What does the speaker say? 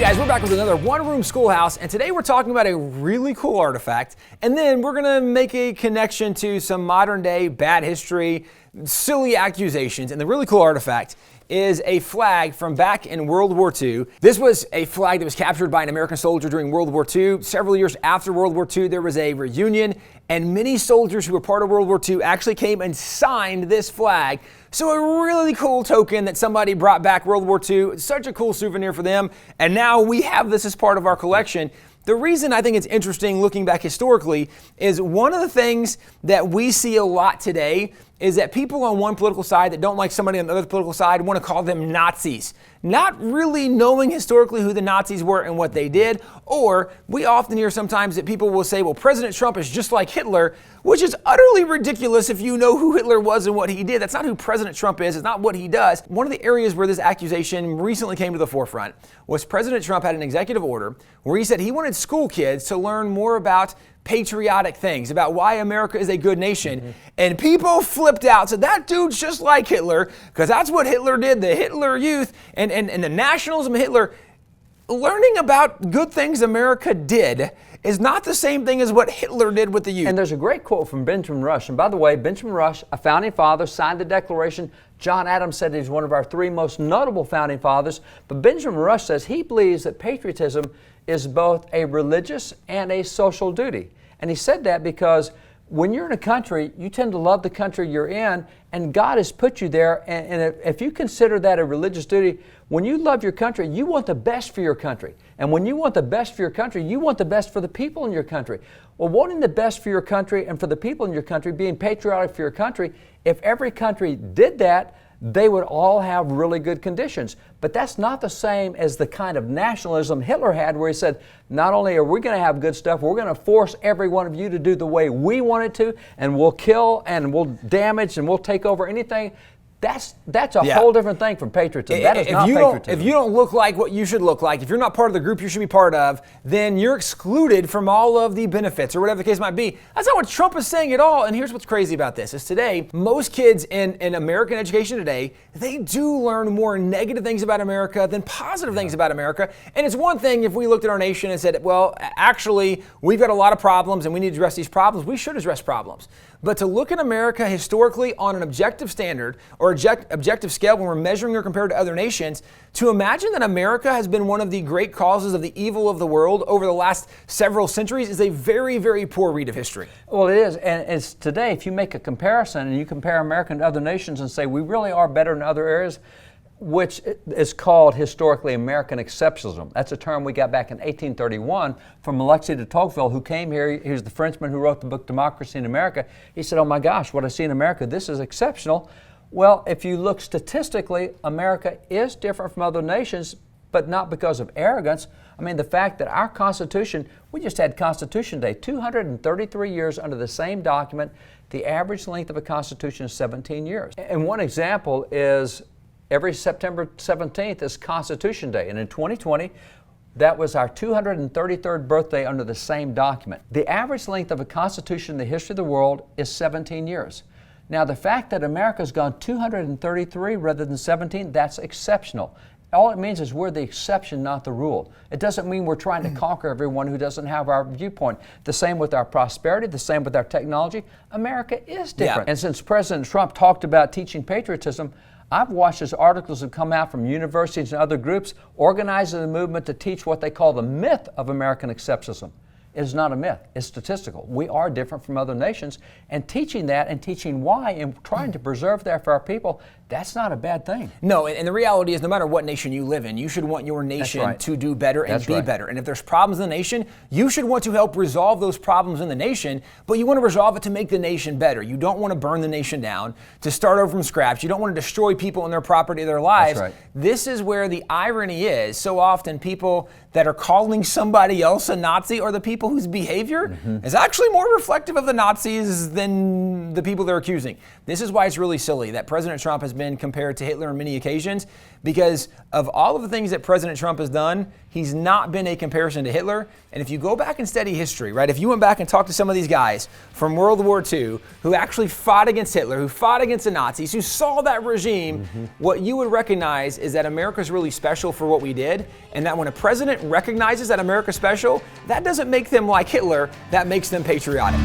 Guys, we're back with another One Room Schoolhouse, and today we're talking about a really cool artifact, and then we're gonna make a connection to some modern day bad history, silly accusations, and the really cool artifact is a flag from back in World War II. This was a flag that was captured by an American soldier during World War II. Several years after World War II, there was a reunion, and many soldiers who were part of World War II actually came and signed this flag. So a really cool token that somebody brought back World War II. It's such a cool souvenir for them, and now we have this as part of our collection. The reason I think it's interesting looking back historically is one of the things that we see a lot today is that people on one political side that don't like somebody on the other political side want to call them Nazis, not really knowing historically who the Nazis were and what they did. Or we often hear sometimes that people will say, well, President Trump is just like Hitler, which is utterly ridiculous if you know who Hitler was and what he did. That's not who President Trump is. It's not what he does. One of the areas where this accusation recently came to the forefront was President Trump had an executive order where he said he wanted school kids to learn more about patriotic things, about why America is a good nation. And people flipped out, said that dude's just like Hitler, because that's what Hitler did, the Hitler Youth and the nationalism of Hitler. Learning about good things America did is not the same thing as what Hitler did with the youth. And there's a great quote from Benjamin Rush. And by the way, Benjamin Rush, a founding father, signed the Declaration. John Adams said he's one of our three most notable founding fathers. But Benjamin Rush says he believes that patriotism is both a religious and a social duty. And he said that because when you're in a country, you tend to love the country you're in, and God has put you there. And if you consider that a religious duty, when you love your country, you want the best for your country. And when you want the best for your country, you want the best for the people in your country. Well, wanting the best for your country and for the people in your country, being patriotic for your country, if every country did that, they would all have really good conditions. But that's not the same as the kind of nationalism Hitler had, where he said, not only are we going to have good stuff, we're going to force every one of you to do the way we want it to, and we'll kill and we'll damage and we'll take over anything. That's a whole different thing from patriotism. That is not patriotism. If you don't look like what you should look like, if you're not part of the group you should be part of, then you're excluded from all of the benefits or whatever the case might be. That's not what Trump is saying at all. And here's what's crazy about this is today, most kids in American education today, they do learn more negative things about America than positive things about America. And it's one thing if we looked at our nation and said, well, actually, we've got a lot of problems and we need to address these problems. We should address problems. But to look at America historically on an objective standard or objective scale when we're measuring or compared to other nations, to imagine that America has been one of the great causes of the evil of the world over the last several centuries is a very, very poor read of history. Well, it is. And it's today, if you make a comparison and you compare America to other nations and say we really are better in other areas, which is called historically American exceptionalism. That's a term we got back in 1831 from Alexis de Tocqueville, who came here. He was the Frenchman who wrote the book Democracy in America. He said, oh my gosh, what I see in America, this is exceptional. Well, if you look statistically, America is different from other nations, but not because of arrogance. I mean, the fact that our Constitution, we just had Constitution Day, 233 years under the same document. The average length of a Constitution is 17 years. And one example is every September 17th is Constitution Day. And in 2020, that was our 233rd birthday under the same document. The average length of a Constitution in the history of the world is 17 years. Now, the fact that America's gone 233 rather than 17, that's exceptional. All it means is we're the exception, not the rule. It doesn't mean we're trying to conquer everyone who doesn't have our viewpoint. The same with our prosperity, the same with our technology. America is different. Yeah. And since President Trump talked about teaching patriotism, I've watched his articles have come out from universities and other groups organizing the movement to teach what they call the myth of American exceptionalism. It is not a myth. It's statistical. We are different from other nations, and teaching that and teaching why and trying to preserve that for our people, that's not a bad thing. No, and the reality is no matter what nation you live in, you should want your nation to do better and be better. And if there's problems in the nation, you should want to help resolve those problems in the nation, but you want to resolve it to make the nation better. You don't want to burn the nation down, to start over from scratch. You don't want to destroy people and their property, their lives. That's right. This is where the irony is. So often people that are calling somebody else a Nazi are the people whose behavior is actually more reflective of the Nazis than the people they're accusing. This is why it's really silly that President Trump has been compared to Hitler on many occasions because of all of the things that President Trump has done. He's not been a comparison to Hitler. And if you go back and study history, right, if you went back and talked to some of these guys from World War II who actually fought against Hitler, who fought against the Nazis, who saw that regime, what you would recognize is that America's really special for what we did, and that when a president recognizes that America's special, that doesn't make them like Hitler, that makes them patriotic.